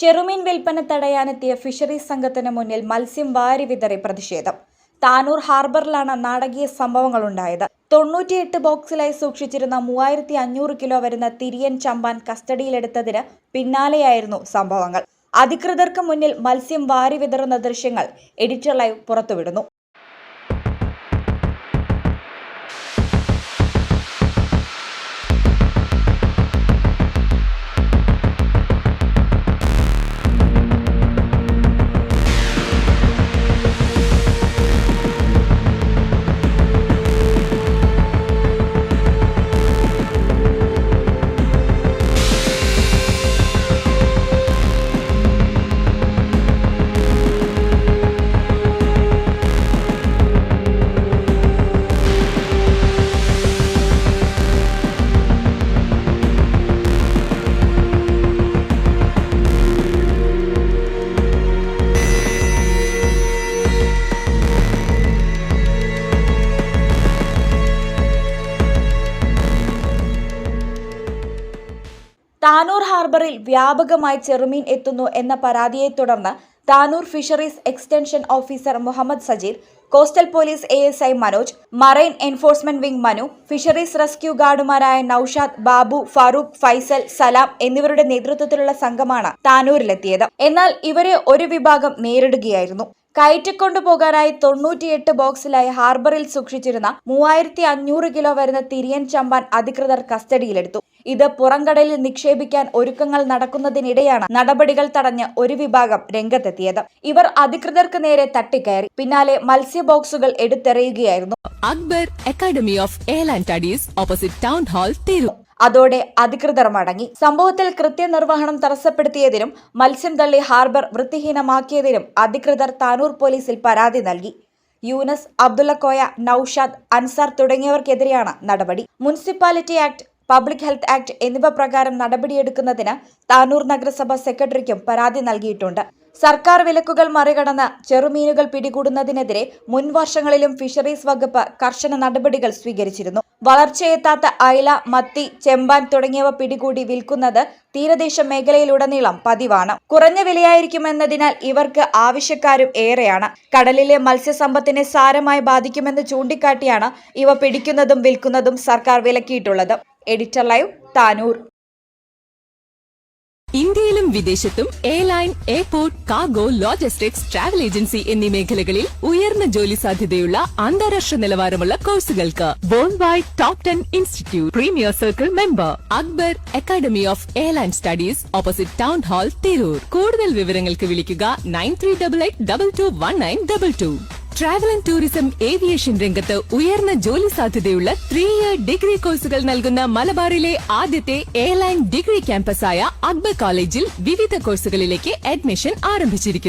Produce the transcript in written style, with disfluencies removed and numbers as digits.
ചെറുമീൻ വിൽപ്പന തടയാനെത്തിയ ഫിഷറീസ് സംഘത്തിന് മുന്നിൽ മത്സ്യം വാരി വിതറി പ്രതിഷേധം. താനൂർ ഹാർബറിലാണ് നാടകീയ സംഭവങ്ങളുണ്ടായത്. 98 ബോക്സിലായി സൂക്ഷിച്ചിരുന്ന 3500 കിലോ വരുന്ന തിരിയൻ ചമ്പാൻ കസ്റ്റഡിയിലെടുത്തതിന് പിന്നാലെയായിരുന്നു സംഭവങ്ങൾ. അധികൃതർക്ക് മുന്നിൽ മത്സ്യം വാരി വിതറുന്ന ദൃശ്യങ്ങൾ എഡിറ്റർ ലൈവ് പുറത്തുവിടുന്നു. താനൂർ ഹാർബറിൽ വ്യാപകമായി ചെറുമീൻ എത്തുന്നു എന്ന പരാതിയെ തുടർന്ന് Tanur fisheries extension officer Muhammad Sajeer, coastal police ASI Manoj, marine enforcement wing Manu, fisheries rescue ഗാർഡുമാരായ നൌഷാദ്, ബാബു, ഫാറൂഖ്, ഫൈസൽ, സലാം എന്നിവരുടെ നേതൃത്വത്തിലുള്ള സംഘമാണ് താനൂരിലെത്തിയത്. എന്നാൽ ഇവരെ ഒരു വിഭാഗം നേരിടുകയായിരുന്നു. കയറ്റിക്കൊണ്ടുപോകാനായി 98 ബോക്സിലായി ഹാർബറിൽ സൂക്ഷിച്ചിരുന്ന 3500 കിലോ വരുന്ന തിരിയൻ ചമ്പാൻ അധികൃതർ കസ്റ്റഡിയിലെടുത്തു. ഇത് പുറംകടലിൽ നിക്ഷേപിക്കാൻ ഒരുക്കങ്ങൾ നടക്കുന്നതിനിടെയാണ് നടപടികൾ തടഞ്ഞ് ഒരു വിഭാഗം രംഗത്തെത്തിയത്. ഇവർ അധികൃതർക്ക് നേരെ തട്ടിക്കയറി. പിന്നാലെ മത്സ്യ ബോക്സുകൾ എടുത്തെറിയുകയായിരുന്നു. Akbar academy of airline studies opposite town hall Tirur. അതോടെ അധികൃതർ മടങ്ങി. സംഭവത്തിൽ കൃത്യനിർവഹണം തടസ്സപ്പെടുത്തിയതിനും മത്സ്യം തള്ളി ഹാർബർ വൃത്തിഹീനമാക്കിയതിനും അധികൃതർ താനൂർ പോലീസിൽ പരാതി നൽകി. യൂനസ്, അബ്ദുള്ളക്കോയ, നൌഷാദ്, അൻസാർ തുടങ്ങിയവർക്കെതിരെയാണ് നടപടി. Municipality act, public health act എന്നിവ പ്രകാരം നടപടിയെടുക്കുന്നതിന് താനൂർ നഗരസഭ സെക്രട്ടറിക്കും പരാതി നൽകിയിട്ടുണ്ട്. സർക്കാർ വിലക്കുകൾ മറികടന്ന് ചെറുമീനുകൾ പിടികൂടുന്നതിനെതിരെ മുൻ വർഷങ്ങളിലും ഫിഷറീസ് വകുപ്പ് കർശന നടപടികൾ സ്വീകരിച്ചിരുന്നു. വളർച്ചയെത്താത്ത അയല, മത്തി, ചെമ്പാൻ തുടങ്ങിയവ പിടികൂടി വിൽക്കുന്നത് തീരദേശ മേഖലയിലുടനീളം പതിവാണ്. കുറഞ്ഞ വിലയായിരിക്കുമെന്നതിനാൽ ഇവർക്ക് ആവശ്യക്കാരും ഏറെയാണ്. കടലിലെ മത്സ്യസമ്പത്തിനെ സാരമായി ബാധിക്കുമെന്ന് ചൂണ്ടിക്കാട്ടിയാണ് ഇവ പിടിക്കുന്നതും വിൽക്കുന്നതും സർക്കാർ വിലക്കിയിട്ടുള്ളത്. Editor live, Tanur. ഇന്ത്യയിലും വിദേശത്തും airline, airport, cargo, logistics, travel agency എന്നീ മേഖലകളിൽ ഉയർന്ന ജോലി സാധ്യതയുള്ള അന്താരാഷ്ട്ര നിലവാരമുള്ള കോഴ്സുകൾക്ക് world wide top 10 institute premier circle member Akbar academy of airline studies opposite town hall Tirur. കൂടുതൽ വിവരങ്ങൾക്ക് വിളിക്കുക 9388221922. ട്രാവൽ ആൻഡ് ടൂറിസം ഏവിയേഷൻ രംഗത്ത് ഉയർന്ന ജോലി സാധ്യതയുള്ള 3-year ഡിഗ്രി കോഴ്സുകൾ നൽകുന്ന മലബാറിലെ ആദ്യത്തെ എയർലൈൻ ഡിഗ്രി ക്യാമ്പസായ അക്ബർ കോളേജിൽ വിവിധ കോഴ്സുകളിലേക്ക് അഡ്മിഷൻ ആരംഭിച്ചിരിക്കുന്നു.